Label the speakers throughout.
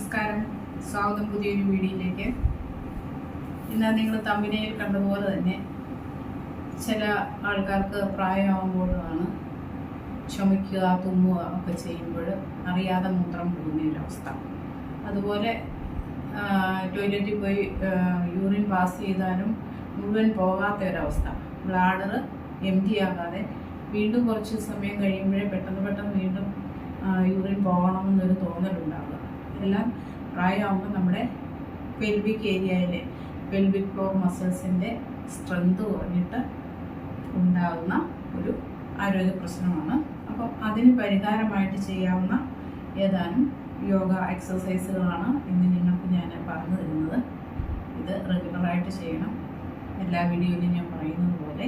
Speaker 1: നമസ്കാരം, സ്വാഗതം പുതിയൊരു വീഡിയോയിലേക്ക്. ഇന്ന് നിങ്ങൾ തമ്പനയിൽ കണ്ടതുപോലെ തന്നെ ചില ആൾക്കാർക്ക് പ്രായമാകുമ്പോഴാണ് ചുമയ്ക്കുക, തുമ്മുക ഒക്കെ ചെയ്യുമ്പോൾ അറിയാതെ മൂത്രം പോകുന്ന ഒരവസ്ഥ. അതുപോലെ ടോയ്ലറ്റിൽ പോയി യൂറിൻ പാസ് ചെയ്താലും മുഴുവൻ പോകാത്ത ഒരവസ്ഥ. ബ്ലാഡർ എംറ്റി ആകാതെ വീണ്ടും കുറച്ച് സമയം കഴിയുമ്പോഴേ പെട്ടെന്ന് വീണ്ടും യൂറിൻ പോകണമെന്നൊരു തോന്നലുണ്ടാവുക. ഇതെല്ലാം പ്രായമാകുമ്പോൾ നമ്മുടെ പെൽവിക് ഏരിയയിലെ പെൽവിക് ഫ്ലോർ മസിൽസിൻ്റെ സ്ട്രെങ്ത് കുറഞ്ഞിട്ട് ഉണ്ടാകുന്ന ഒരു ആരോഗ്യ പ്രശ്നമാണ്. അപ്പം അതിന് പരിഹാരമായിട്ട് ചെയ്യാവുന്ന ഏതാനും യോഗ എക്സസൈസുകളാണ് ഇന്ന് നിങ്ങൾക്ക് ഞാൻ പറഞ്ഞു തരുന്നത്. ഇത് റെഗുലറായിട്ട് ചെയ്യണം. എല്ലാ വീഡിയോയിലും ഞാൻ പറയുന്നത് പോലെ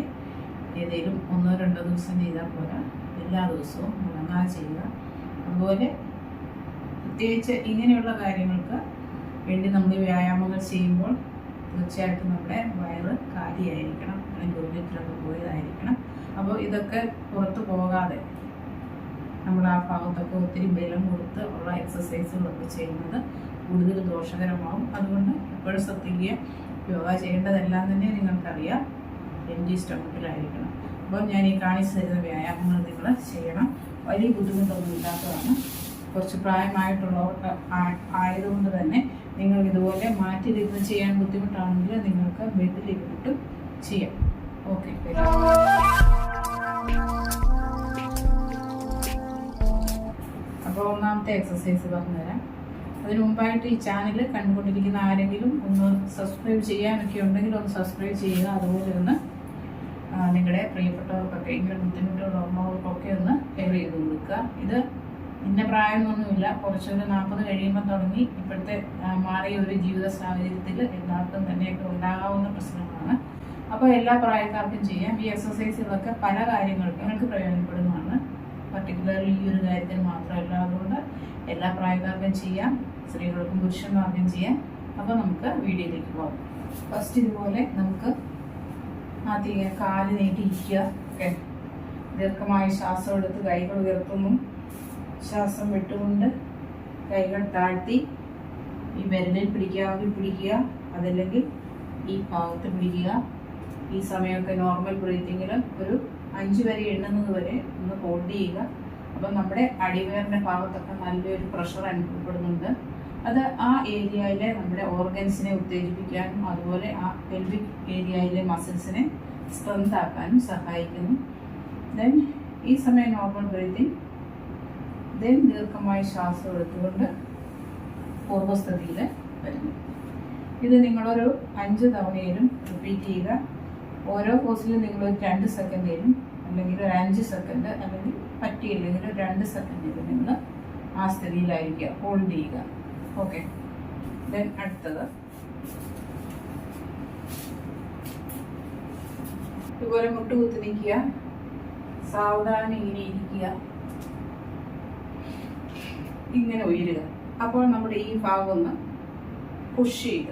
Speaker 1: ഏതെങ്കിലും 1-2 ദിവസം ചെയ്താൽ പോരാ, എല്ലാ ദിവസവും മുടങ്ങാതെ ചെയ്യുക. അതുപോലെ പ്രത്യേകിച്ച് ഇങ്ങനെയുള്ള കാര്യങ്ങൾക്ക് വേണ്ടി നമ്മൾ വ്യായാമങ്ങൾ ചെയ്യുമ്പോൾ തീർച്ചയായിട്ടും നമ്മുടെ വയറ് കാലിയായിരിക്കണം, അല്ലെങ്കിൽ ടോയ്ലറ്റിലൊക്കെ പോയതായിരിക്കണം. അപ്പോൾ ഇതൊക്കെ പുറത്ത് പോകാതെ നമ്മൾ ആ ഭാഗത്തൊക്കെ ഒത്തിരി ബലം കൊടുത്ത് ഉള്ള എക്സസൈസുകളൊക്കെ ചെയ്യുന്നത് കൂടുതൽ ദോഷകരമാവും. അതുകൊണ്ട് എപ്പോഴും ശ്രദ്ധിക്കുക, യോഗ ചെയ്യേണ്ടതെല്ലാം തന്നെ നിങ്ങൾക്കറിയാം എംറ്റി സ്റ്റൊമക്കിലായിരിക്കണം. അപ്പോൾ ഞാൻ ഈ കാണിച്ചു തരുന്ന വ്യായാമങ്ങൾ നിങ്ങൾ ചെയ്യണം. വലിയ ബുദ്ധിമുട്ടൊന്നും ഇല്ലാത്തതാണ്. കുറച്ച് പ്രായമായിട്ടുള്ളവർക്ക് ആയതുകൊണ്ട് തന്നെ നിങ്ങൾ ഇതുപോലെ മാറ്റിയിരുന്ന് ചെയ്യാൻ ബുദ്ധിമുട്ടാണെങ്കിൽ നിങ്ങൾക്ക് ബെഡിലിരുന്നിട്ടും ചെയ്യാം. ഓക്കെ, അപ്പോൾ ഒന്നാമത്തെ എക്സസൈസ് പറഞ്ഞുതരാം. അതിന് മുമ്പായിട്ട് ഈ ചാനൽ കണ്ടുകൊണ്ടിരിക്കുന്ന ആരെങ്കിലും ഒന്ന് സബ്സ്ക്രൈബ് ചെയ്യാനൊക്കെ ഉണ്ടെങ്കിൽ ഒന്ന് സബ്സ്ക്രൈബ് ചെയ്യുക. അതുപോലെ ഒന്ന് നിങ്ങളുടെ പ്രിയപ്പെട്ടവർക്കൊക്കെ ഇങ്ങനെ ബുദ്ധിമുട്ടുള്ളവർക്കൊക്കെ ഒന്ന് ഷെയർ ചെയ്ത് കൊടുക്കുക. ഇത് ഇന്ന പ്രായമൊന്നുമില്ല, കുറച്ചൊരു 40 കഴിയുമ്പോൾ തുടങ്ങി ഇപ്പോഴത്തെ മാറിയ ഒരു ജീവിത സാഹചര്യത്തിൽ എല്ലാവർക്കും തന്നെയൊക്കെ ഉണ്ടാകാവുന്ന പ്രശ്നമാണ്. അപ്പോൾ എല്ലാ പ്രായക്കാർക്കും ചെയ്യാം. ഈ എക്സസൈസുകളൊക്കെ പല കാര്യങ്ങൾക്കും നിങ്ങൾക്ക് പ്രയോജനപ്പെടുന്നതാണ്. പർട്ടിക്കുലർലി ഈ ഒരു കാര്യത്തിന് മാത്രമല്ല, അതുകൊണ്ട് എല്ലാ പ്രായക്കാർക്കും ചെയ്യാം, സ്ത്രീകൾക്കും പുരുഷന്മാർക്കും ചെയ്യാം. അപ്പോൾ നമുക്ക് വീഡിയോയിലേക്ക് പോകാം. ഫസ്റ്റ് ഇതുപോലെ നമുക്ക് ആദ്യം കാല് നീട്ടിയിരിക്കുക. ഓക്കെ, ദീർഘമായി ശ്വാസം എടുത്ത് കൈകൾ ഉയർത്തുന്നു. ശ്വാസം വിട്ടുകൊണ്ട് കൈകൾ താഴ്ത്തി ഈ വിരലിൽ പിടിക്കാമെങ്കിൽ പിടിക്കുക, അതല്ലെങ്കിൽ ഈ ഭാഗത്ത് പിടിക്കുക. ഈ സമയമൊക്കെ നോർമൽ ബ്രീത്തിങ്ങിൽ ഒരു 5 വരെ എണ്ണുന്നത് വരെ ഒന്ന് ഹോൾഡ് ചെയ്യുക. അപ്പം നമ്മുടെ അടിവയറിൻ്റെ ഭാഗത്തൊക്കെ നല്ലൊരു പ്രഷർ അനുഭവപ്പെടുന്നുണ്ട്. അത് ആ ഏരിയയിലെ നമ്മുടെ ഓർഗൻസിനെ ഉത്തേജിപ്പിക്കാനും അതുപോലെ ആ പെൽവിക് ഏരിയയിലെ മസിൽസിനെ സ്ട്രെങ്ത് ആക്കാനും സഹായിക്കുന്നു. ദെൻ ഈ സമയം നോർമൽ ബ്രീത്തിങ്, ദെൻ ദീർഘമായി ശ്വാസം എടുത്തുകൊണ്ട് പൂർവ്വസ്ഥിതിയിൽ വരുന്നു. ഇത് നിങ്ങളൊരു 5 തവണയിലും റിപ്പീറ്റ് ചെയ്യുക. ഓരോ പോസിലും നിങ്ങൾ 2 സെക്കൻഡിലും അല്ലെങ്കിൽ ഒരു 5 സെക്കൻഡ്, അല്ലെങ്കിൽ പറ്റിയില്ലെങ്കിൽ 2 സെക്കൻഡിലും നിങ്ങൾ ആ സ്ഥിതിയിലായിരിക്കുക, ഹോൾഡ് ചെയ്യുക. ഓക്കെ, ദെൻ അടുത്തത് ഇതുപോലെ മുട്ടുകുത്തി നിൽക്കുക. സാവധാനം ഇങ്ങനെ ഇരിക്കുക, ഇങ്ങനെ ഉയരുക. അപ്പോൾ നമ്മുടെ ഈ ഭാഗം ഒന്ന് പുഷ് ചെയ്യുക.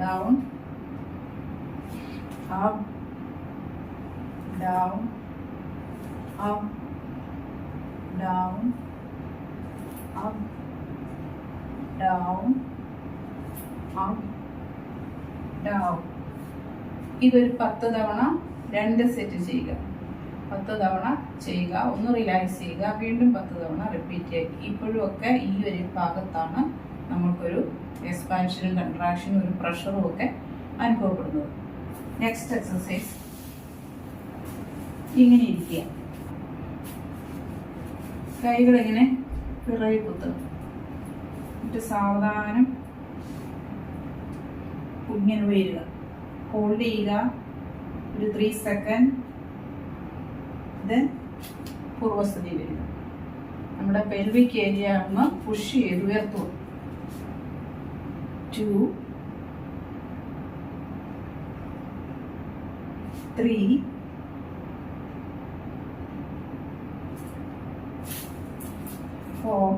Speaker 1: Down up down up down up down up down. ഇതൊരു 10 തവണ 2 സെറ്റ് ചെയ്യുക. 10 തവണ ചെയ്യുക, ഒന്ന് റിലാക്സ് ചെയ്യുക, വീണ്ടും 10 തവണ റിപ്പീറ്റ് ചെയ്യുക. ഇപ്പോഴും ഒക്കെ ഈ ഒരു ഭാഗത്താണ് നമ്മൾക്കൊരു എക്സ്പാൻഷനും കൺട്രാക്ഷനും ഒരു പ്രഷറും ഒക്കെ അനുഭവപ്പെടുന്നത്. നെക്സ്റ്റ് എക്സസൈസ്, ഇങ്ങനെ ഇരിക്കുക. കൈകളിങ്ങനെ പിറകെ കുത്തുക. എന്നിട്ട് സാവധാനം ഇങ്ങനെ ഉയരുക, ഹോൾഡ് ചെയ്യുക ഒരു 3 സെക്കൻഡ്. ദെൻ പൂർവ്വസ്ഥിതി വരിക. നമ്മുടെ പെൽവിക് ഏരിയ ഒന്ന് പുഷ് ചെയ്ത് ഉയർത്തുക. 2 3 4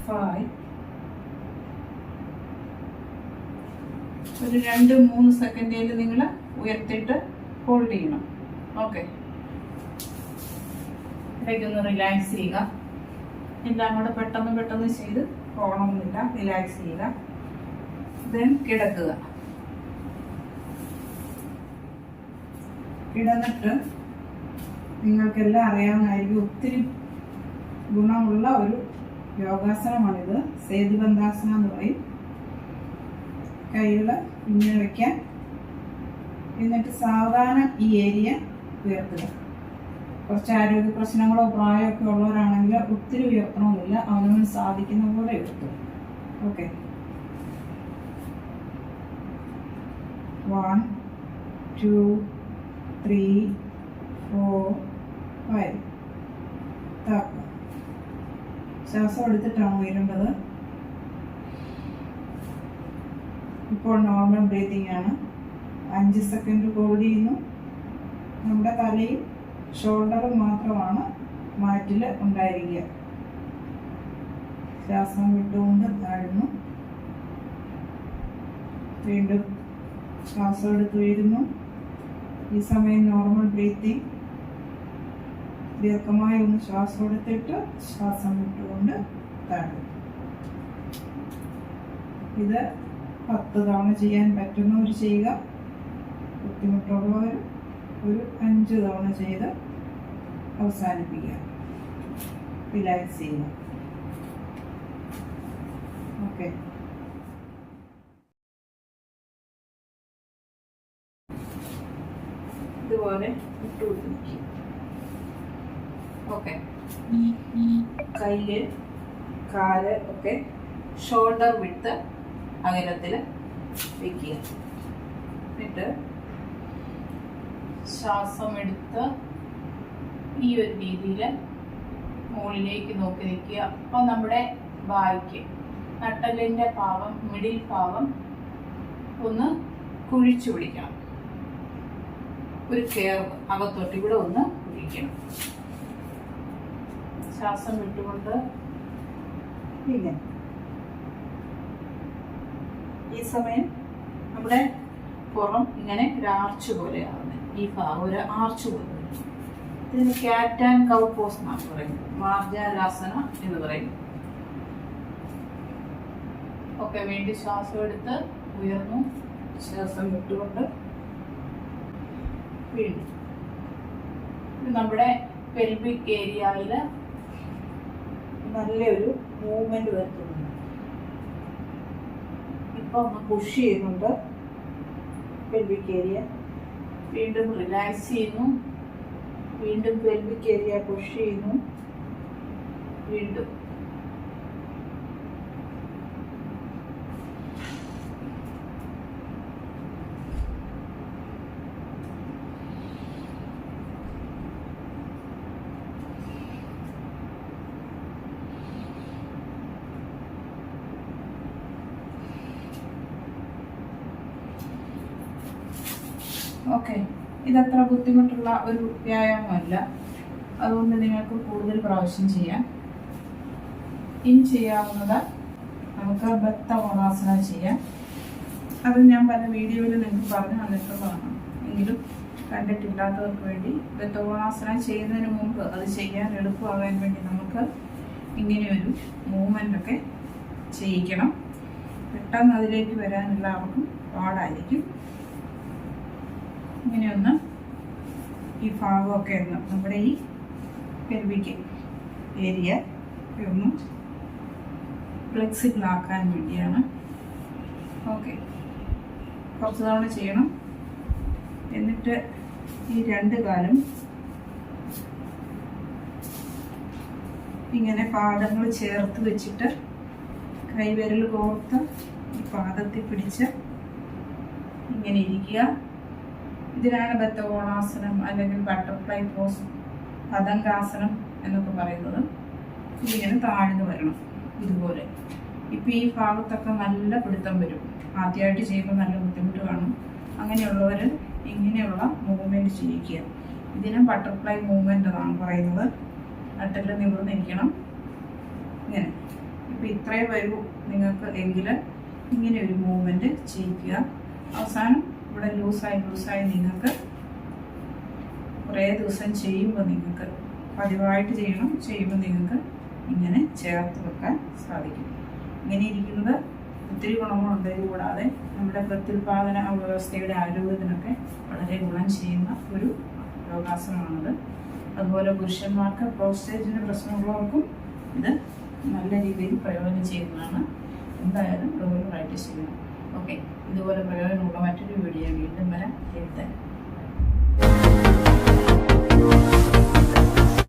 Speaker 1: 5 ഒരു 2-3 സെക്കൻഡിൽ നിങ്ങൾ ഉയർത്തിയിട്ട് ഹോൾഡ് ചെയ്യണം. ഓക്കെ, ഇടയ്ക്കൊന്ന് റിലാക്സ് ചെയ്യുക. എല്ലാം കൂടെ പെട്ടെന്ന് ചെയ്ത് പോകണമെന്നില്ല. റിലാക്സ് ചെയ്യുക. ദെൻ കിടക്കുക. കിടന്നിട്ട് നിങ്ങൾക്കെല്ലാം അറിയാവുന്നതായിരിക്കും, ഒത്തിരി ഗുണമുള്ള ഒരു യോഗാസനമാണിത്. സേതുബന്ധാസനം എന്ന് പറയും. കൈകൾ ഇങ്ങനെ വയ്ക്കാൻ, എന്നിട്ട് സാവധാനം ഈ ഏരിയ ഉയർത്തുക. കുറച്ച് ആരോഗ്യ പ്രശ്നങ്ങളോ പ്രായമൊക്കെ ഉള്ളവരാണെങ്കിൽ ഒത്തിരി ഉയർത്തണമെന്നില്ല, അവനവന് സാധിക്കുന്ന പോലെ ഉയർത്തുക. ഓക്കെ, 1 2 3 4 5. താക്കുക. ശ്വാസം എടുത്തിട്ടാണ് ഉയരേണ്ടത്. ഇപ്പോൾ നോർമൽ ബ്രീതിങ് ആണ്. 5 സെക്കൻഡ് ഹോൾഡ് ചെയ്യുന്നു. നമ്മുടെ തലയും ഷോൾഡറും മാത്രമാണ് മാറ്റിൽ ഉണ്ടായിരിക്കുക. ശ്വാസം വിട്ടുകൊണ്ട് താഴുന്നു. വീണ്ടും ശ്വാസം എടുത്ത് ഉയരുന്നു. ഈ സമയം നോർമൽ ബ്രീത്തിങ്. ദീർഘമായി ഒന്ന് ശ്വാസം എടുത്തിട്ട് ശ്വാസം വിട്ടുകൊണ്ട് താഴും. ഇത് 10 തവണ ചെയ്യാൻ പറ്റുന്നവർ ചെയ്യുക. ബുദ്ധിമുട്ടുള്ളവർ ഒരു 5 തവണ ചെയ്ത് അവസാനിപ്പിക്കുക. റിലാക്സ് ചെയ്യുക. ഓക്കെ, ഇതുപോലെ ഇട്ടുകൊടുത്ത് നിൽക്കുക. ഓക്കെ, കയ്യ് കാല് ഒക്കെ ഷോൾഡർ വിട്ട് അകലത്തിൽ വയ്ക്കുക. എന്നിട്ട് ശ്വാസം എടുത്ത് ഈ ഒരു രീതിയിൽ മുകളിലേക്ക് നോക്കി നിൽക്കുക. അപ്പോൾ നമ്മുടെ വായ്ക്ക് നട്ടലിൻ്റെ ഭാഗം, മിഡിൽ ഭാഗം ഒന്ന് കുഴിച്ചു പിടിക്കണം. ഒരു കയർവ് അകത്തോട്ട് ഇവിടെ ഒന്ന് കുഴിക്കണം. ശ്വാസം വിട്ടുകൊണ്ട് ഇങ്ങനെ. ഈ സമയം നമ്മുടെ പുറം ഇങ്ങനെ ഒരു ആർച്ച് പോലെയാവുന്നത്. ഈ ഭാഗം ഒരു ആർച്ച് പോലെ. ഇതിന് ക്യാറ്റ് ആൻഡ് കൗ പോസ് എന്നാണ് പറയുന്നത്. മാർജാലാസന എന്ന് പറയും. ഓക്കെ, വീണ്ടും ശ്വാസം എടുത്ത് ഉയർന്നു. ശ്വാസം വിട്ടുകൊണ്ട് വീണ്ടും. നമ്മുടെ പെൽവിക് ഏരിയയിൽ നല്ലൊരു മൂവ്മെന്റ് വരുത്തുന്നുണ്ട്. ഇപ്പൊ ഒന്ന് പുഷ് ചെയ്യുന്നുണ്ട് പെൽവിക് ഏരിയ. വീണ്ടും റിലാക്സ് ചെയ്യുന്നു. വീണ്ടും പെൽവിക് ഏരിയ പുഷ് ചെയ്യുന്നു. വീണ്ടും ഓക്കെ. ഇതത്ര ബുദ്ധിമുട്ടുള്ള ഒരു വ്യായാമമല്ല. അതുകൊണ്ട് നിങ്ങൾക്ക് കൂടുതൽ പ്രാവശ്യം ചെയ്യാം. ഇനി ചെയ്യാവുന്നത് നമുക്ക് ബത്ത കോണാസന ചെയ്യാം. അത് ഞാൻ പല വീഡിയോയിൽ നിങ്ങൾക്ക് പറഞ്ഞു തന്നിട്ടുള്ളതാണ്. എങ്കിലും കണ്ടിട്ടില്ലാത്തവർക്ക് വേണ്ടി ബത്ത കോണാസന ചെയ്യുന്നതിന് മുമ്പ് അത് ചെയ്യാൻ എളുപ്പമാകാൻ വേണ്ടി നമുക്ക് ഇങ്ങനെയൊരു മൂവ്മെൻ്റ് ഒക്കെ ചെയ്യിക്കണം. പെട്ടെന്ന് അതിലേക്ക് വരാൻ എല്ലാവർക്കും പാടായിരിക്കും. ഇങ്ങനെയൊന്ന് ഈ ഭാഗമൊക്കെ ഒന്ന് നമ്മുടെ ഈ പെൽവിക് ഏരിയ ഒന്ന് ഫ്ലെക്സിബിൾ ആക്കാൻ വേണ്ടിയാണ്. ഓക്കെ, കുറച്ച് തവണ ചെയ്യണം. എന്നിട്ട് ഈ 2 കാലും ഇങ്ങനെ പാദങ്ങൾ ചേർത്ത് വെച്ചിട്ട് കൈവിരൽ കോർത്ത് ഈ പാദത്തിൽ പിടിച്ച് ഇങ്ങനെ ഇരിക്കുക. ഇതിനാണ് ബത്ത കോണാസനം അല്ലെങ്കിൽ ബട്ടർഫ്ലൈ പോസ്, പതംഗാസനം എന്നൊക്കെ പറയുന്നത്. ഇതിങ്ങനെ താഴ്ന്നു വരണം ഇതുപോലെ. ഇപ്പം ഈ ഭാഗത്തൊക്കെ നല്ല പിടുത്തം വരും. ആദ്യമായിട്ട് ചെയ്യുമ്പോൾ നല്ല ബുദ്ധിമുട്ട് കാണും. അങ്ങനെയുള്ളവർ ഇങ്ങനെയുള്ള മൂവ്മെൻറ്റ് ചെയ്യിക്കുക. ഇതിന് ബട്ടർഫ്ലൈ മൂവ്മെൻ്റ് എന്നാണ് പറയുന്നത്. നട്ടെല്ല് നിവർന്നിരിക്കണം ഇങ്ങനെ. ഇപ്പം ഇത്രയും വരൂ നിങ്ങൾക്ക് എങ്കിൽ ഇങ്ങനെ ഒരു മൂവ്മെൻറ്റ് ചെയ്യിക്കുക. അവസാനം ഇവിടെ ലൂസായി നിങ്ങൾക്ക് കുറേ ദിവസം ചെയ്യുമ്പോൾ നിങ്ങൾക്ക് പതിവായിട്ട് ചെയ്യണം. ചെയ്യുമ്പോൾ നിങ്ങൾക്ക് ഇങ്ങനെ ചേർത്ത് വെക്കാൻ സാധിക്കും. ഇങ്ങനെ ഇരിക്കുന്നത് ഒത്തിരി ഗുണങ്ങളുണ്ട്. ഇത് കൂടാതെ നമ്മുടെ പ്രത്യുൽപാദന വ്യവസ്ഥയുടെ ആരോഗ്യത്തിനൊക്കെ വളരെ ഗുണം ചെയ്യുന്ന ഒരു യോഗാസനമാണത്. അതുപോലെ പുരുഷന്മാർക്ക് പ്രോസ്റ്റേറ്റിൻ്റെ പ്രശ്നമുള്ളവർക്കും ഇത് നല്ല രീതിയിൽ പ്രയോജനം ചെയ്യുന്നതാണ്. എന്തായാലും റെഗുലറായിട്ട് ചെയ്യണം. ഓക്കെ, ഇതുപോലെ പ്രയോജനമുള്ള മറ്റൊരു വീഡിയോ വീണ്ടും വരാം.